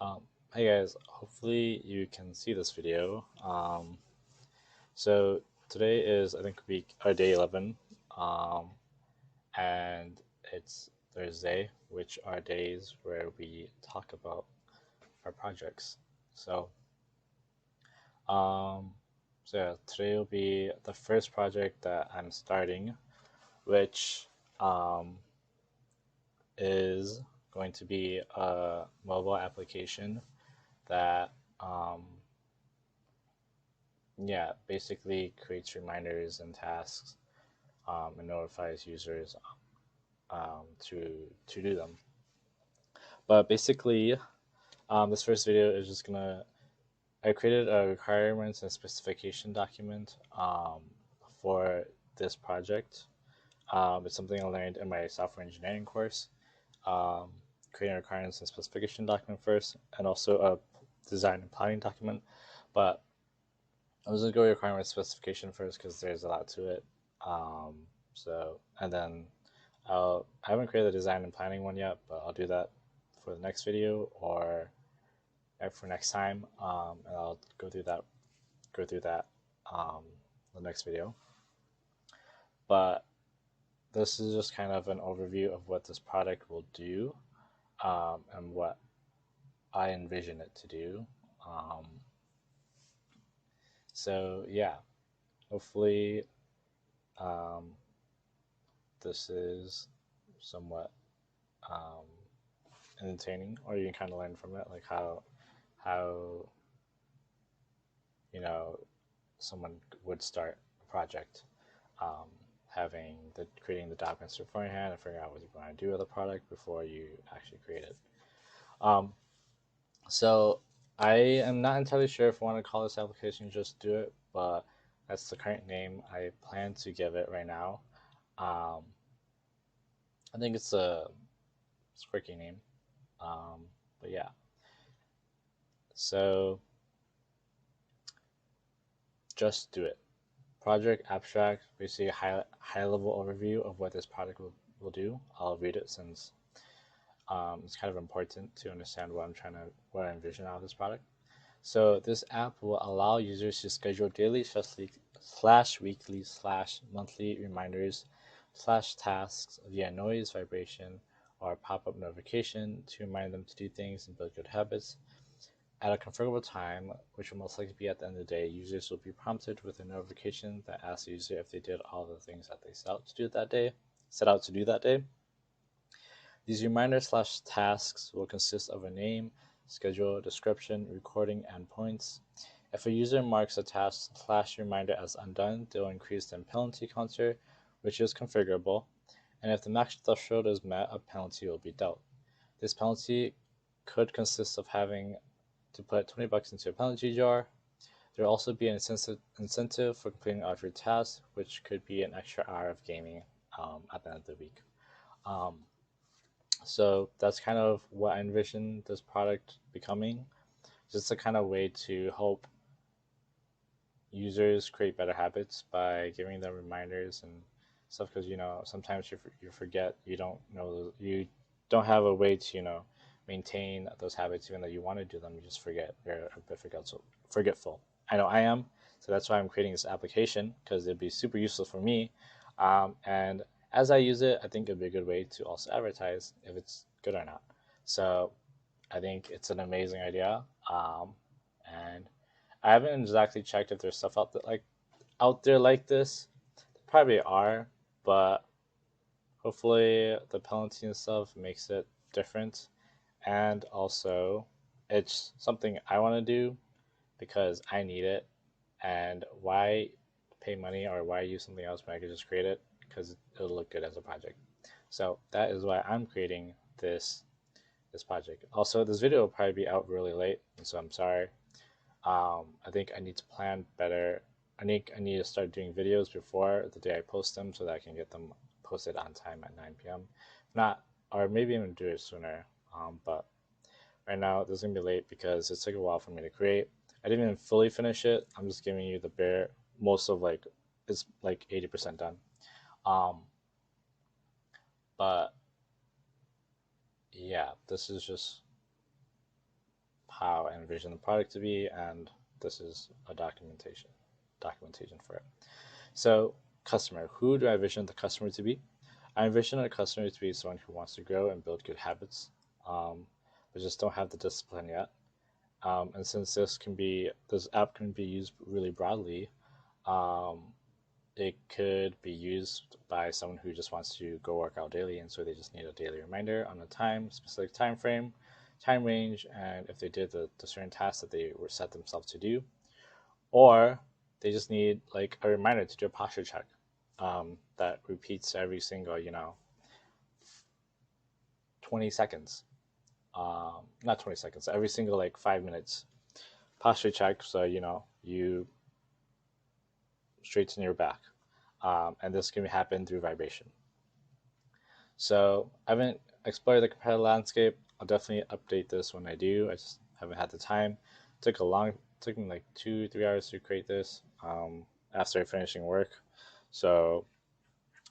Um, hey guys, hopefully you can see this video. So today is I think week or day 11, um, and it's Thursday, which are days where we talk about our projects. So um, so today will be the first project that I'm starting, which um, is going to be a mobile application that um, yeah, basically creates reminders and tasks and notifies users to do them. But basically, this first video is just gonna. I created a requirements and specification document for this project. It's something I learned in my software engineering course. Um, Creating a requirements and specification document first, and also a design and planning document. But I was gonna go requirement specification first because there's a lot to it. Um, and then I haven't created the design and planning one yet, but I'll do that for the next video or for next time. And I'll go through that um, the next video. But this is just kind of an overview of what this product will do and what I envision it to do. Um, so yeah, hopefully um, this is somewhat um, entertaining, or you can kind of learn from it, like how you know someone would start a project, um, having the creating the documents beforehand and figuring out what you want to do with the product before you actually create it. Um, so I am not entirely sure if I want to call this application Just Do It, but that's the current name I plan to give it right now. Um, I think it's a quirky name, but yeah. So just do it. Project abstract, basically a high level overview of what this product will do. I'll read it since it's kind of important to understand what I envision out of this product. So this app will allow users to schedule daily slash weekly slash monthly reminders slash tasks via noise, vibration, or pop-up notification to remind them to do things and build good habits. At a configurable time, which will most likely be at the end of the day, users will be prompted with a notification that asks the user if they did all the things that they set out to do that day. These reminders slash tasks will consist of a name, schedule, description, recording, and points. If a user marks a task slash reminder as undone, they will increase the penalty counter, which is configurable. And if the max threshold is met, a penalty will be dealt. This penalty could consist of having to put $20 into a penalty jar. There will also be an incentive for completing all of your tasks, which could be an extra hour of gaming at the end of the week. So that's kind of what I envision this product becoming. Just a kind of way to help users create better habits by giving them reminders and stuff. Because sometimes you forget, you don't have a way to maintain those habits, even though you want to do them. You just forget. You're a bit forgetful. I know I am. So that's why I'm creating this application, because it'd be super useful for me. And as I use it, I think it'd be a good way to also advertise if it's good or not. So I think it's an amazing idea. And I haven't exactly checked if there's stuff out there like this. There probably are, but hopefully the penalty and stuff makes it different. And also, it's something I want to do because I need it. And why pay money or why use something else when I could just create it? Because it'll look good as a project. So that is why I'm creating this project. Also, this video will probably be out really late, and so I'm sorry. I think I need to plan better. I need to start doing videos before the day I post them so that I can get them posted on time at 9 p.m. If not, or maybe even do it sooner. But right now, this is going to be late because it took a while for me to create. I didn't even fully finish it. I'm just giving you the bare, most of it's like 80% done. But yeah, this is just how I envision the product to be, and this is a documentation for it. So, customer, who do I envision the customer to be? I envision a customer to be someone who wants to grow and build good habits, but just don't have the discipline yet. And since this app can be used really broadly, um, it could be used by someone who just wants to go work out daily, and so they just need a daily reminder on a specific time frame, time range, and if they did the certain tasks that they were set themselves to do, or they just need like a reminder to do a posture check that repeats every single 20 seconds, not 20 seconds, every single like 5 minutes posture check, so you straighten your back, and this can happen through vibration. So I haven't explored the competitive landscape. I'll definitely update this when I do. I just haven't had the time. It took me like 2-3 hours to create this after finishing work. So,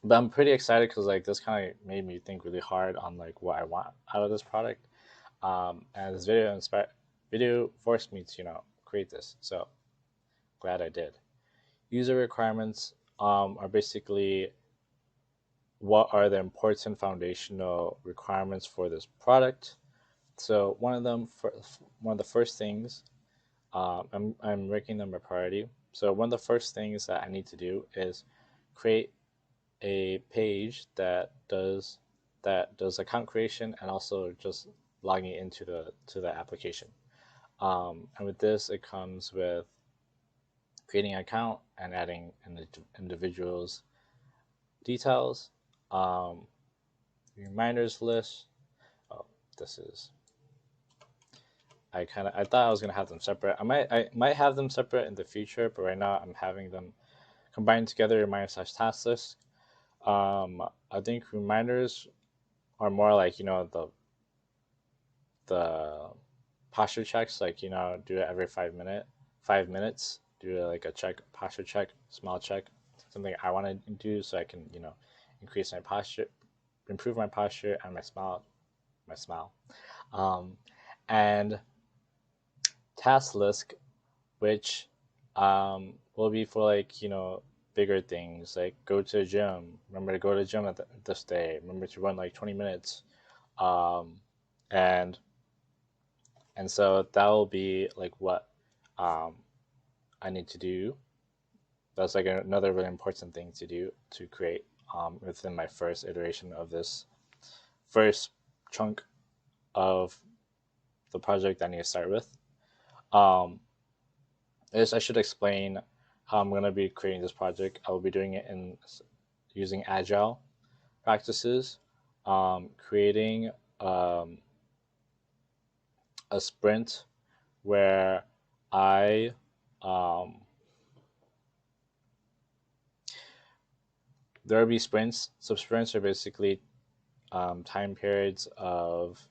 but I'm pretty excited because like this kind of made me think really hard on like what I want out of this product. And this video forced me to create this. So glad I did. User requirements are basically what are the important foundational requirements for this product. So one of the first things, I'm ranking them by priority. So one of the first things that I need to do is create a page that does account creation and also just logging into the application. And with this, it comes with creating an account and adding an individual's details, reminders list. Oh, this is. I thought I was gonna have them separate. I might have them separate in the future, but right now I'm having them combined together. Reminder/task list. I think reminders are more like the posture checks, like do it every 5 minutes, do like a posture check, small check, something I want to do so I can increase my posture, improve my posture and my smile, and task list, which will be for like bigger things, like go to the gym, remember to go to the gym this day, remember to run like 20 minutes, and so that will be like what I need to do. That's like another really important thing to do to create within my first iteration of this first chunk of the project I need to start with. I should explain how I'm going to be creating this project. I will be doing it using agile practices, creating a sprint where there will be sprints. So sprints are basically time periods of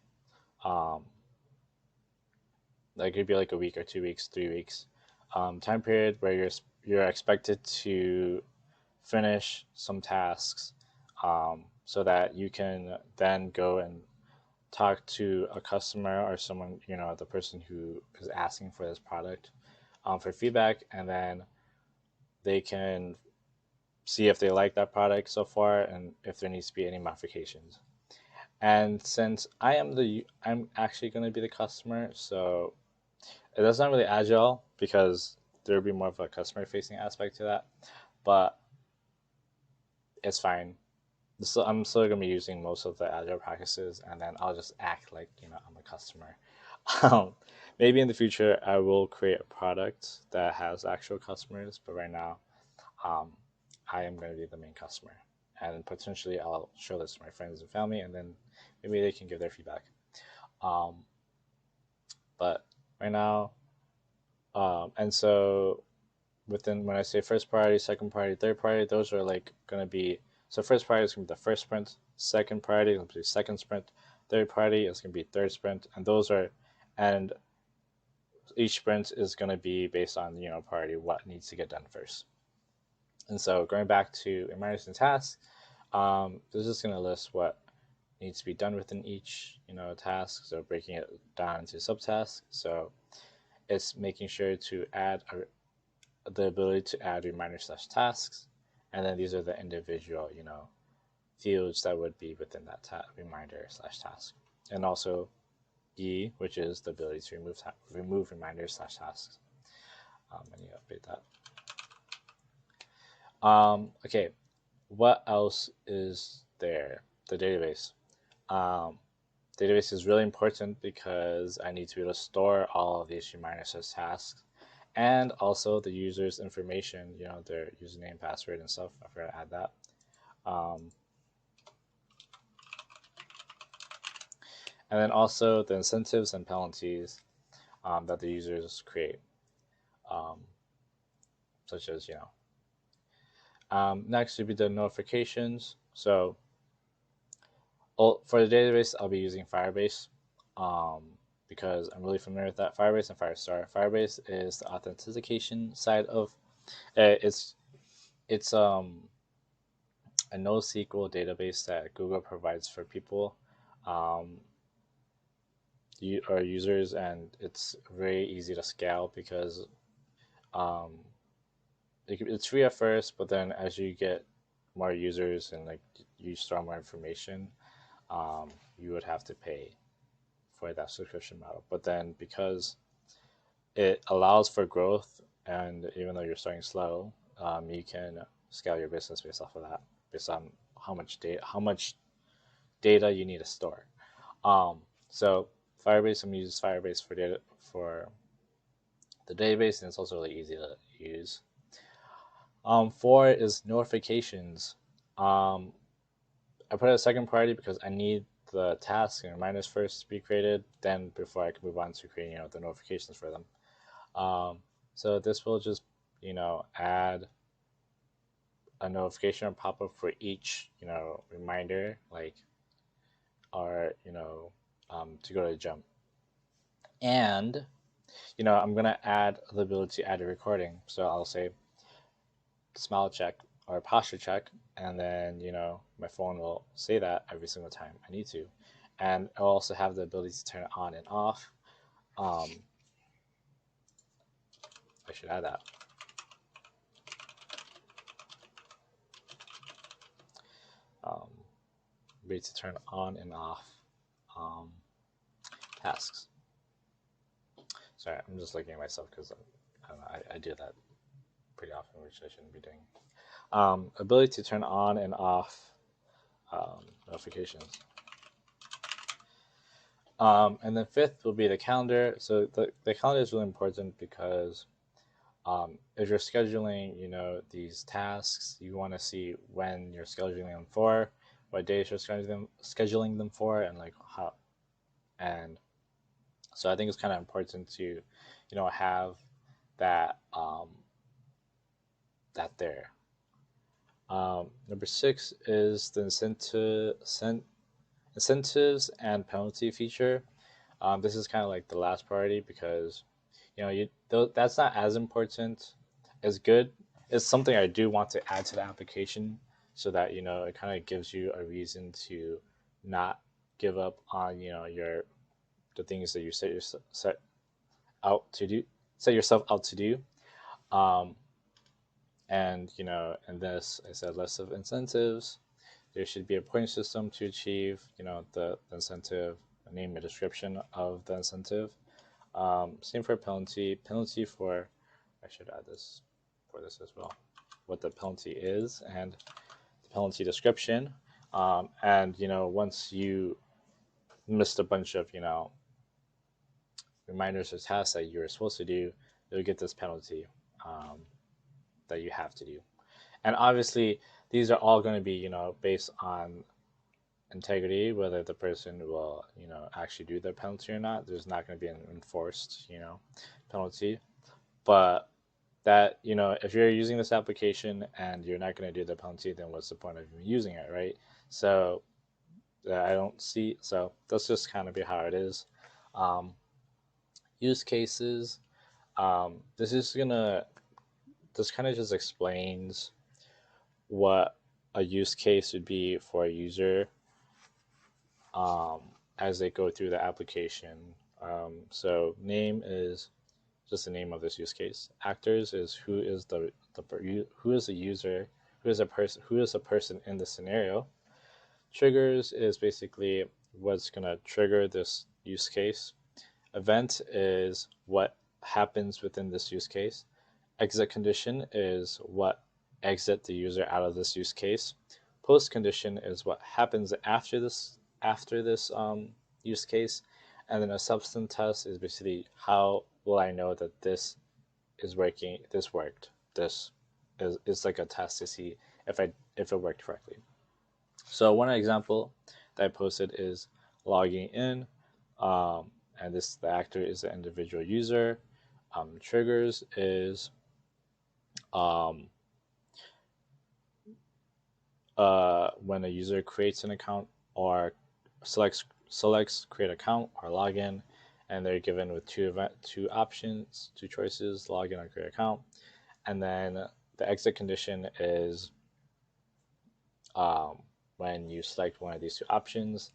like could be like a week or 2 weeks, 3 weeks, time period where you're expected to finish some tasks, so that you can then go and talk to a customer or someone, the person who is asking for this product, for feedback, and then they can see if they like that product so far and if there needs to be any modifications. And since I'm actually going to be the customer, so that's not really agile because there will be more of a customer facing aspect to that, but it's fine. So I'm still going to be using most of the agile practices, and then I'll just act like I'm a customer. Maybe in the future I will create a product that has actual customers, but right now I am going to be the main customer, and potentially I'll show this to my friends and family, and then maybe they can give their feedback. But right now, and so when I say first priority, second priority, third priority, those are like going to be, so first priority is going to be the first sprint, second priority is going to be second sprint, third priority is going to be third sprint, and each sprint is going to be based on priority, what needs to get done first. And so going back to reminders and tasks, this is going to list what needs to be done within each, task. So breaking it down into subtasks. So it's making sure to add the ability to add reminder/tasks, and then these are the individual, fields that would be within that reminder/task, and also E, which is the ability to remove reminders/tasks. I need to update that. Okay, what else is there? The database. Database is really important because I need to be able to store all of these reminders as tasks, and also the user's information, their username, password, and stuff. I forgot to add that. And then also the incentives and penalties that the users create, such as, next would be the notifications. So for the database, I'll be using Firebase because I'm really familiar with that. Firebase and Firestar. Firebase is the authentication side of it's a NoSQL database that Google provides for people, or users, and it's very easy to scale because it's free at first, but then as you get more users and like you store more information, you would have to pay for that subscription model. But then because it allows for growth, and even though you're starting slow, you can scale your business based off of that, based on how much data you need to store. So Firebase, I'm going to use Firebase for data for the database, and it's also really easy to use. 4 is notifications. I put it as second priority because I need the tasks and reminders first to be created, then before I can move on to creating the notifications for them. So this will just add a notification or pop up for each reminder, like, or to go to the gym. And I'm gonna add the ability to add a recording. So I'll say smile check or posture check, and then my phone will say that every single time I need to, and I'll also have the ability to turn it on and off. I should add that. Ability to turn on and off tasks. Sorry, I'm just looking at myself because I do that pretty often, which I shouldn't be doing. Ability to turn on and off notifications. And then 5th will be the calendar. So the calendar is really important because if you're scheduling, these tasks, you want to see when you're scheduling them for, what days you're scheduling them for, and like how. And so I think it's kind of important to, have that that there. Number 6 is the incentives and penalty feature. This is kind of like the last priority because that's not as important. It's good. It's something I do want to add to the application so that it kind of gives you a reason to not give up on the things that you set yourself out to do. And in this, I said list of incentives. There should be a point system to achieve the incentive, a name, a description of the incentive. Same for penalty for, I should add this for this as well, what the penalty is and the penalty description. And once you missed a bunch of reminders or tasks that you're supposed to do, you'll get this penalty that you have to do. And obviously these are all going to be based on integrity, whether the person will actually do their penalty or not. There's not going to be an enforced penalty, but that if you're using this application and you're not going to do the penalty, then what's the point of even using it, right? So I don't see, so that's just kind of be how it is. Use cases. This kind of just explains what a use case would be for a user. um, as they go through the application. So name is just the name of this use case. Actors is who is the user, who is a person in the scenario. Triggers is basically what's gonna trigger this use case. Event is what happens within this use case. Exit condition is what exit the user out of this use case. Post condition is what happens after this use case, and then a substance test is basically how will I know that this is working. This worked. This is like a test to see if it worked correctly. So one example that I posted is logging in, and the actor is the individual user. Triggers is um, when a user creates an account or selects create account or login, and they're given with two options, two choices: login or create account. And then the exit condition is when you select one of these two options,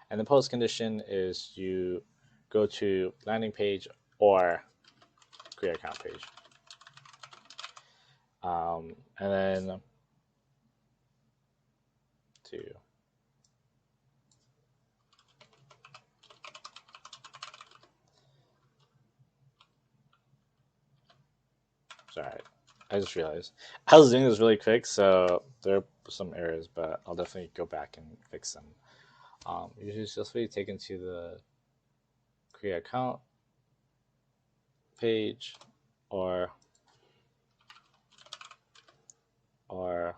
and the post condition is you go to landing page or create account page. And then sorry, I just realized I was doing this really quick, so there are some errors, but I'll definitely go back and fix them. You should just be taken to the create account page or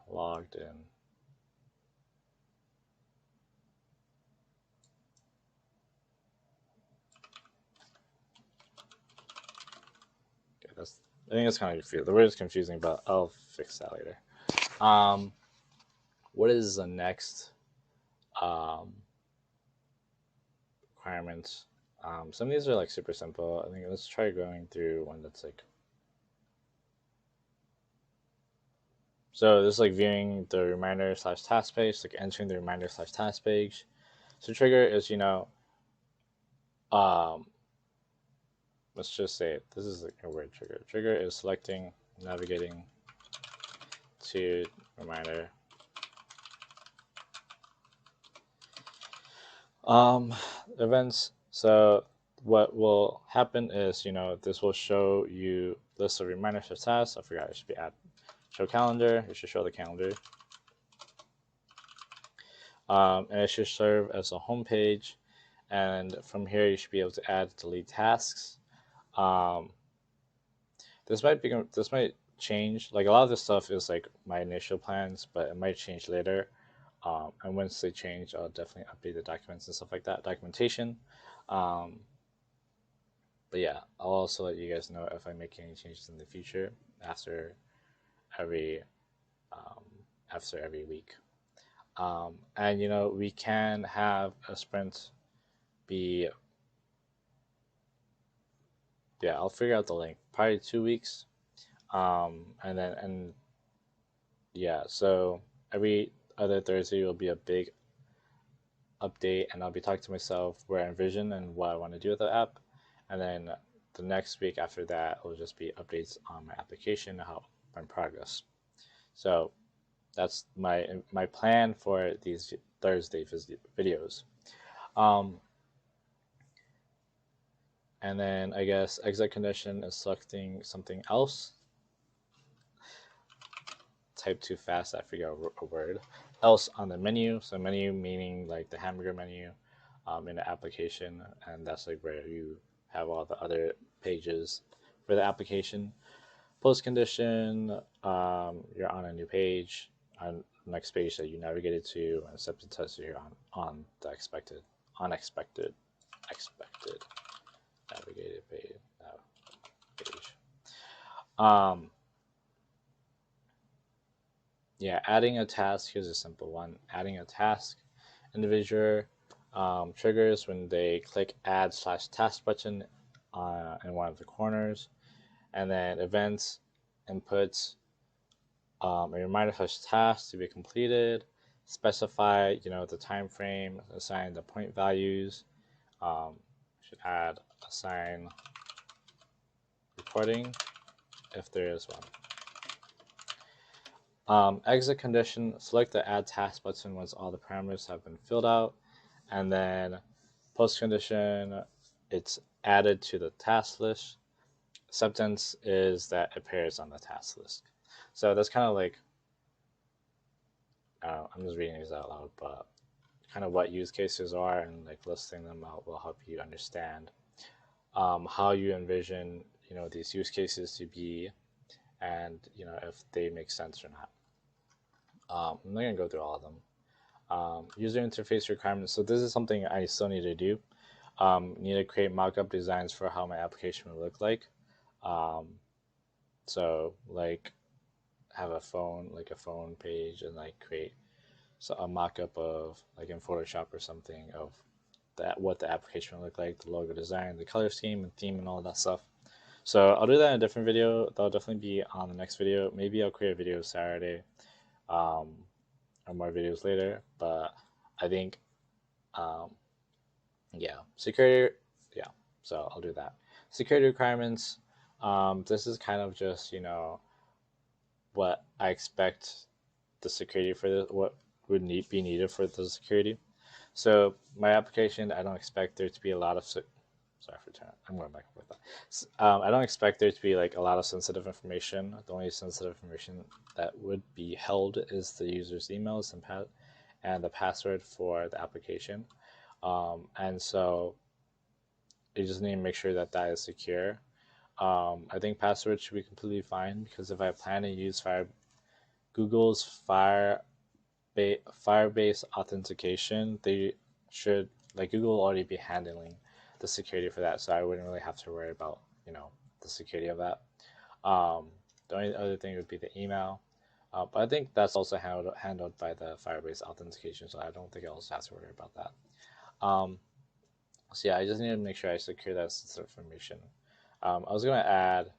logged in. Okay, I think that's kind of confusing. The word is confusing, but I'll fix that later. What is the next requirements? Some of these are like super simple. I think let's try going through one that's like. So this is like viewing the reminder / task page, like entering the reminder / task page. So trigger is, let's just say it. This is like a word trigger. Trigger is selecting, navigating to reminder. Events. So what will happen is, this will show you list of reminders for tasks. I forgot it should be add show calendar. It should show the calendar. And it should serve as a home page. And from here, you should be able to add delete tasks. This might change. Like a lot of this stuff is like my initial plans, but it might change later. And once they change, I'll definitely update the documents and stuff like that, documentation. But yeah, I'll also let you guys know if I make any changes in the future after every week. And we can have a sprint be, yeah, I'll figure out the link, probably 2 weeks. And yeah, so every other Thursday will be a big update, and I'll be talking to myself where I envision and what I want to do with the app. And then the next week after that will just be updates on my application, how my progress. So that's my plan for these Thursday videos. And then I guess exit condition is selecting something else. Type too fast, I forget a word. Else on the menu. So menu meaning like the hamburger menu in the application, and that's like where you have all the other pages for the application. Post condition, you're on a new page, on the next page that you navigated to, and accepted test you're on the expected navigated page. Yeah, adding a task. Here's a simple one. Adding a task. Individual triggers when they click add / task button in one of the corners. And then events inputs a reminder / task to be completed. specify, the time frame, assign the point values. Should add assign recording if there is one. Exit condition, select the add task button once all the parameters have been filled out, and then post condition, it's added to the task list. Acceptance is that it appears on the task list. So that's kind of like, I'm just reading these out loud, but kind of what use cases are, and like listing them out will help you understand how you envision these use cases to be, and if they make sense or not. I'm not gonna go through all of them. User interface requirements. So this is something I still need to do. Need to create mock-up designs for how my application will look like. So like have a phone page, and like create a mock-up of like in Photoshop or something of that, what the application will look like, the logo design, the color scheme and theme and all that stuff. So I'll do that in a different video. That'll definitely be on the next video. Maybe I'll create a video Saturday, or more videos later. But I think, yeah, security, yeah. So I'll do that. Security requirements. This is kind of just what I expect the security for this, what would be needed for the security. So my application, I don't expect there to be a lot of sorry for turning. I'm going back and forth. I don't expect there to be like a lot of sensitive information. The only sensitive information that would be held is the user's emails and the password for the application. And so you just need to make sure that that is secure. I think passwords should be completely fine, because if I plan to use Google's Firebase authentication, they should, like, Google will already be handling the security for that, so I wouldn't really have to worry about the security of that. The only other thing would be the email, but I think that's also handled by the Firebase authentication, so I don't think I also have to worry about that. So yeah, I just need to make sure I secure that information. I was gonna add,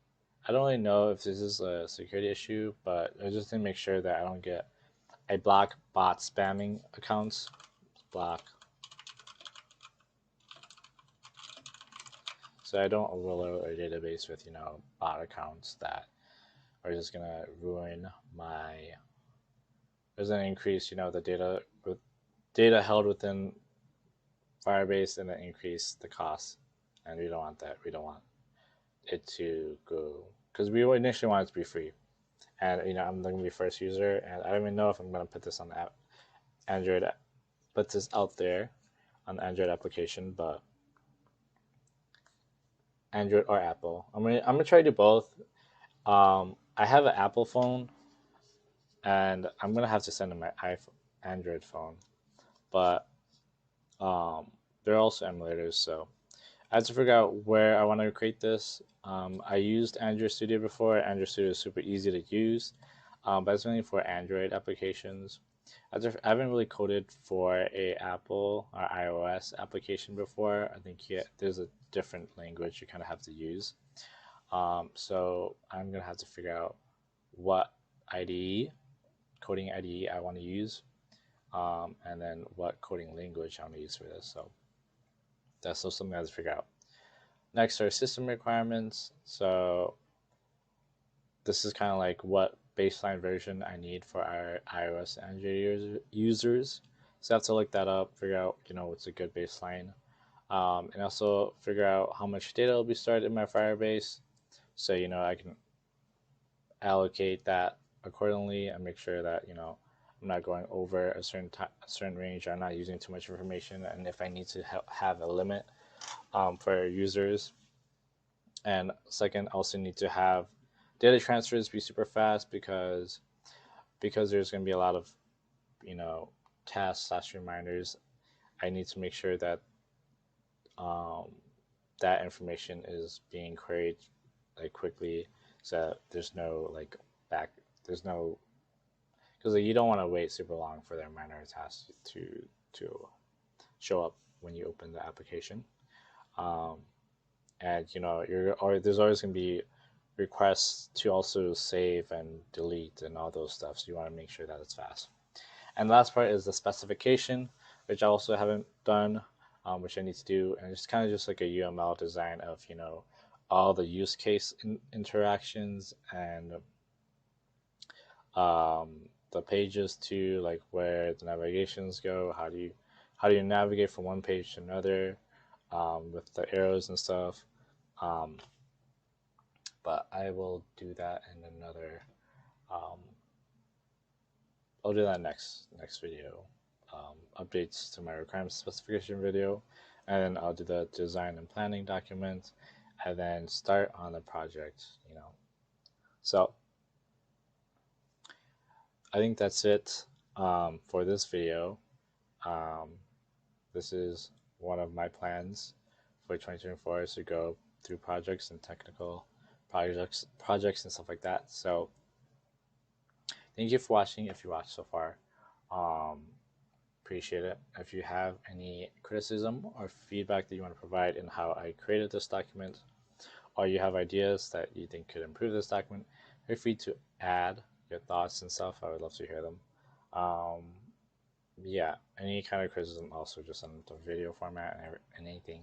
I don't really know if this is a security issue, but I just need to make sure that I don't get a block bot spamming accounts. Block. So I don't overload our database with bot accounts that are just gonna ruin my. There's an increase the data held within Firebase, and then increase the cost, and we don't want that. We don't want it to go, because we initially want it to be free, and I'm going to be first user, and I don't even know if I'm going to put this on the Android, put this out there on the Android application, but Android or Apple. I'm gonna try to do both. I have an Apple phone, and I'm gonna have to send in my Android phone, but there are also emulators, so I have to figure out where I want to create this. I used Android Studio before. Android Studio is super easy to use, but it's mainly for Android applications. I haven't really coded for a Apple or iOS application before. I think there's a different language you kind of have to use. So I'm going to have to figure out what coding IDE I want to use, and then what coding language I want to use for this. So that's still something I have to figure out. Next are system requirements. So this is kind of like what baseline version I need for our iOS and Android users. So I have to look that up, figure out what's a good baseline, and also figure out how much data will be stored in my Firebase, so I can allocate that accordingly and make sure that I'm not going over a certain range. I'm not using too much information, and if I need to have a limit for users. And second, also need to have data transfers be super fast, because there's going to be a lot of tasks / reminders. I need to make sure that that information is being queried like quickly, so that there's no because you don't want to wait super long for the reminder tasks to show up when you open the application. And there's always going to be requests to also save and delete and all those stuff, so you want to make sure that it's fast. And the last part is the specification, which I also haven't done, which I need to do, and it's kind of just like a UML design of all the use case interactions and um, the pages too, like where the navigations go. How do you navigate from one page to another with the arrows and stuff. Um, but I will do that in another. Um, I'll do that next video. Updates to my requirements specification video, and then I'll do the design and planning document, and then start on the project. So I think that's it for this video. Um, this is one of my plans for 2024 is to go through projects and technical projects and stuff like that. So thank you for watching. If you watched so far, um, appreciate it. If you have any criticism or feedback that you want to provide in how I created this document, or you have ideas that you think could improve this document, feel free to add your thoughts and stuff. I would love to hear them. Um, yeah, any kind of criticism also just in the video format and anything.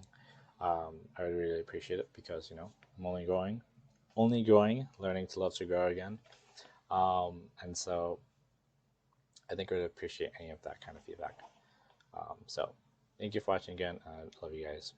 I would really appreciate it because I'm only growing, learning to love to grow again. And so I think I would appreciate any of that kind of feedback. So thank you for watching again. I love you guys.